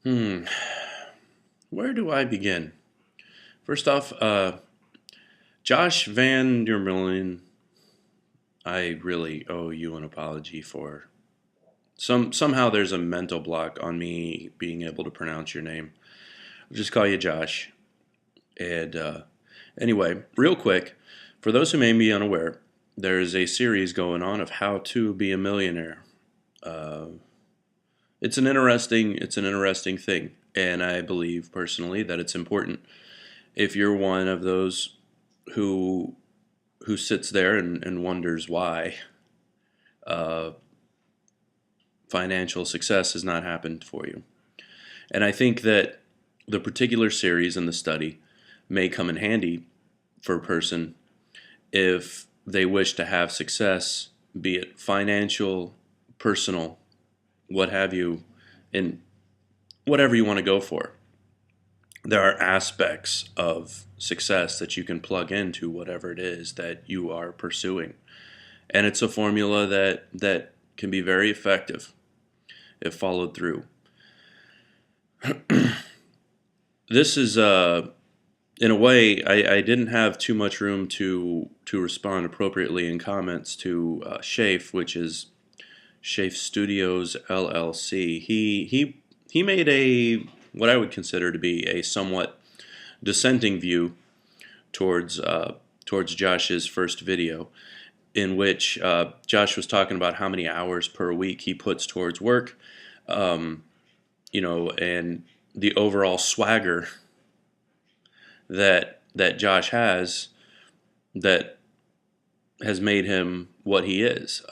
Hmm. Where do I begin? First off, Josh Van der Merlin, I really owe you an apology for somehow there's a mental block on me being able to pronounce your name. I'll just call you Josh. And anyway, real quick, for those who may be unaware, there is a series going on of how to be a millionaire. Uh, it's an interesting thing, and I believe personally that it's important if you're one of those who who sits there and wonders why uh, financial success has not happened for you. And I think that the particular series and the study may come in handy for a person if they wish to have success, be it financial, personal, what have you, in whatever you want to go for. There are aspects of success that you can plug into whatever it is that you are pursuing. And it's a formula that can be very effective if followed through. This is in a way, I didn't have too much room to respond appropriately in comments to Schaef, which is SchaefStudiosLLC. He made a what I would consider to be a somewhat dissenting view towards Josh's first video, in which Josh was talking about how many hours per week he puts towards work, um, and the overall swagger that Josh has that has made him what he is.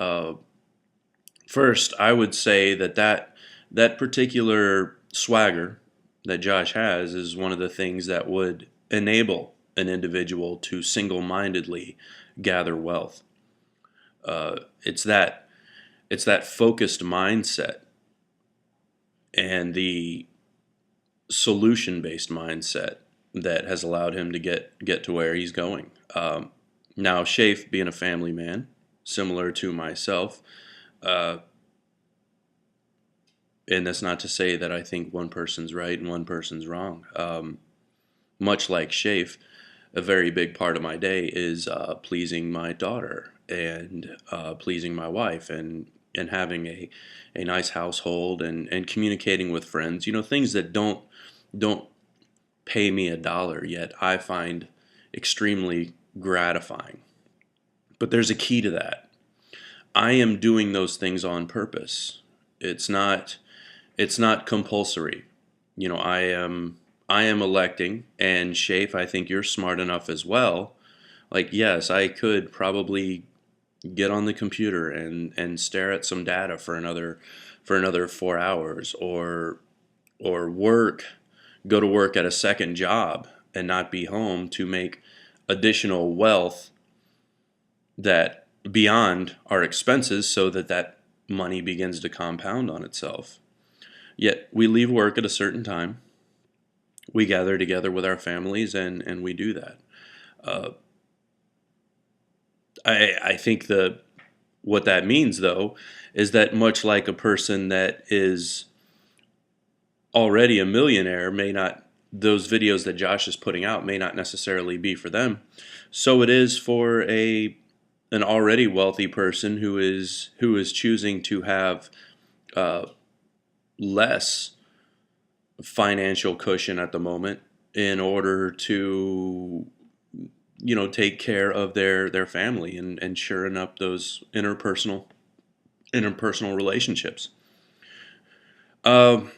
First, I would say that particular swagger that Josh has is one of the things that would enable an individual to single-mindedly gather wealth. It's that focused mindset and the solution-based mindset that has allowed him to get to where he's going. Now, Schaef, being a family man, similar to myself, uh, and that's not to say that I think one person's right and one person's wrong. Much like Schaef, a very big part of my day is pleasing my daughter and pleasing my wife and having a nice household and communicating with friends. Things that don't pay me a dollar yet I find extremely gratifying. But there's a key to that. I am doing those things on purpose. It's not it's not compulsory. I am electing, and Shafe, I think you're smart enough as well. Like, yes, I could probably get on the computer and stare at some data for another 4 hours, or go to work at a second job and not be home to make additional wealth that beyond our expenses, so that money begins to compound on itself. Yet we leave work at a certain time. We gather together with our families, and we do that. Uh, I think what that means, though, is that much like a person that is already a millionaire may not, those videos that Josh is putting out may not necessarily be for them. So it is for an already wealthy person who is choosing to have uh, less financial cushion at the moment in order to take care of their family and shoring up those interpersonal relationships. Um,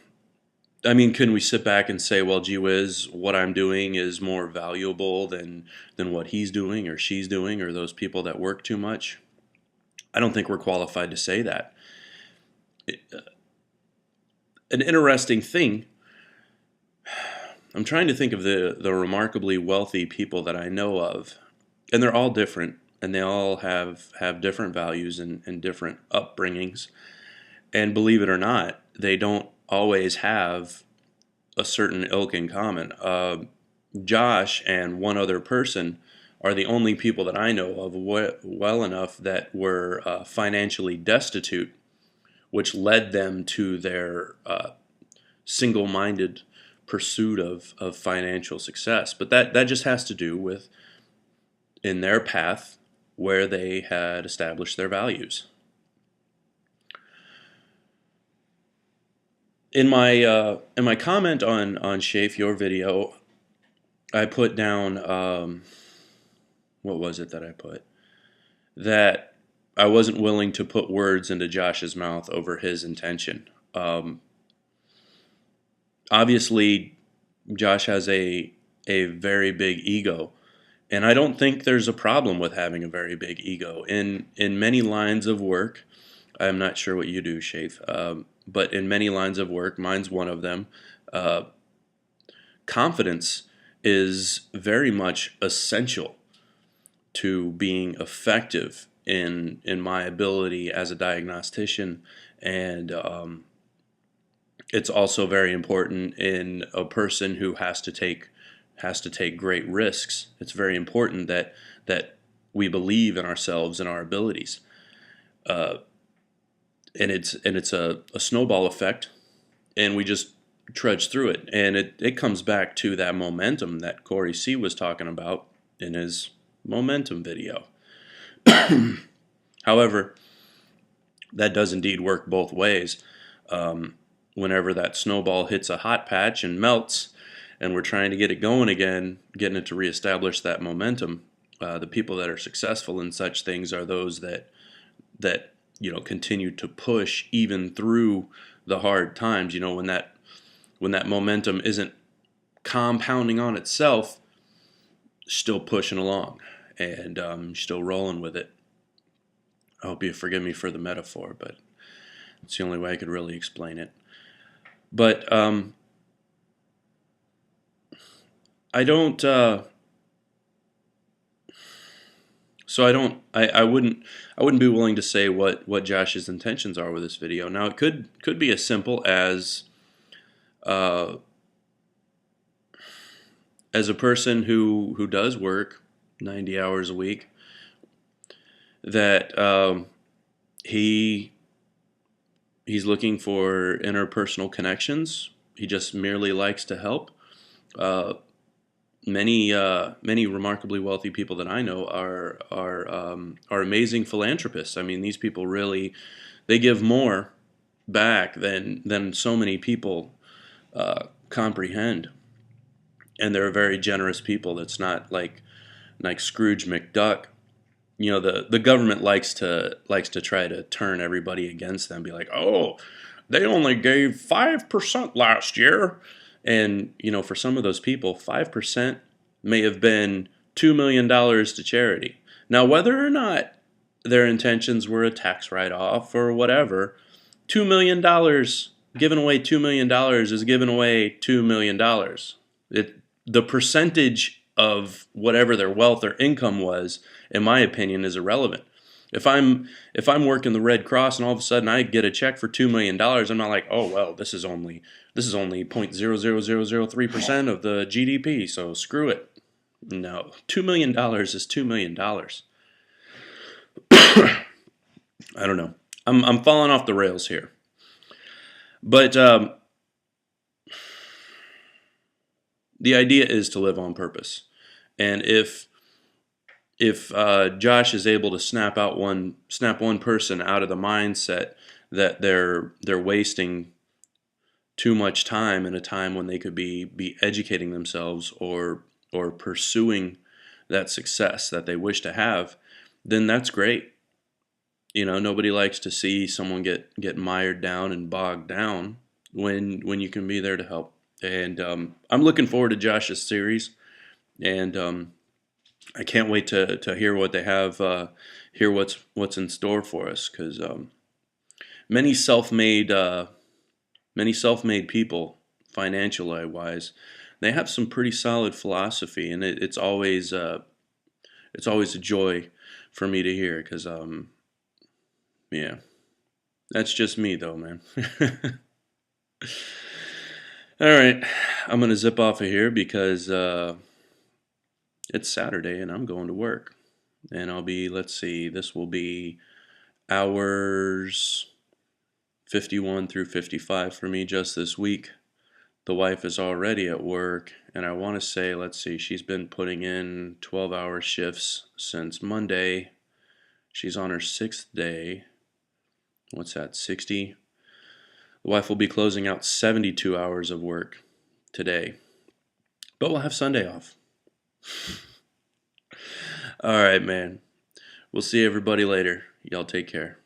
I mean, can we sit back and say, well, gee whiz, what I'm doing is more valuable than what he's doing or she's doing or those people that work too much? I don't think we're qualified to say that. An interesting thing, I'm trying to think of the remarkably wealthy people that I know of, and they're all different, and they all have different values and different upbringings. And believe it or not, they don't always have a certain ilk in common. Josh and one other person are the only people that I know of well enough that were financially destitute, which led them to their single-minded pursuit of financial success. But that just has to do with in their path where they had established their values. In my comment on Schaef, your video, I put down what was it that I put? That I wasn't willing to put words into Josh's mouth over his intention. Obviously, Josh has a very big ego, and I don't think there's a problem with having a very big ego. In many lines of work, I'm not sure what you do, Schaef, but in many lines of work, mine's one of them, confidence is very much essential to being effective in my ability as a diagnostician, and it's also very important in a person who has to take great risks. It's very important that we believe in ourselves and our abilities, and it's a snowball effect, and we just trudge through it, and it comes back to that momentum that Corey C. was talking about in his momentum video. However, that does indeed work both ways. Whenever that snowball hits a hot patch and melts, and we're trying to get it going again, getting it to reestablish that momentum, the people that are successful in such things are those that continue to push even through the hard times. When that momentum isn't compounding on itself, still pushing along and still rolling with it. I hope you forgive me for the metaphor, but it's the only way I could really explain it. But I don't. I wouldn't be willing to say what Josh's intentions are with this video. Now, it could be as simple as a person who does work 90 hours a week, that he's looking for interpersonal connections. He just merely likes to help. Many remarkably wealthy people that I know are amazing philanthropists. I mean, these people really, they give more back than so many people comprehend, and they're very generous people. That's not like Scrooge McDuck. The government likes to try to turn everybody against them. Be like, oh, they only gave 5% last year. And, for some of those people, 5% may have been $2 million to charity. Now, whether or not their intentions were a tax write-off or whatever, $2 million, giving away $2 million is giving away $2 million. The percentage of whatever their wealth or income was, in my opinion, is irrelevant. If I'm working the Red Cross and all of a sudden I get a check for $2 million, I'm not like, oh well, this is only 0.00003% of the GDP, so screw it. No, $2 million is $2 million. I don't know. I'm falling off the rails here, but the idea is to live on purpose, and if Josh is able to snap one person out of the mindset that they're wasting too much time in a time when they could be educating themselves or pursuing that success that they wish to have, then that's great. Nobody likes to see someone get mired down and bogged down when you can be there to help. And I'm looking forward to Josh's series, and I can't wait to hear what they have, hear what's in store for us, because many self-made people, financially wise, they have some pretty solid philosophy, and it's always a joy for me to hear, because yeah, that's just me though, man. All right, I'm gonna zip off of here because it's Saturday and I'm going to work, and I'll be, let's see, this will be hours 51 through 55 for me just this week. The wife is already at work, and I want to say, let's see, she's been putting in 12-hour shifts since Monday. She's on her 6th day. What's that, 60? The wife will be closing out 72 hours of work today, but we'll have Sunday off. All right, man. We'll see everybody later. Y'all take care.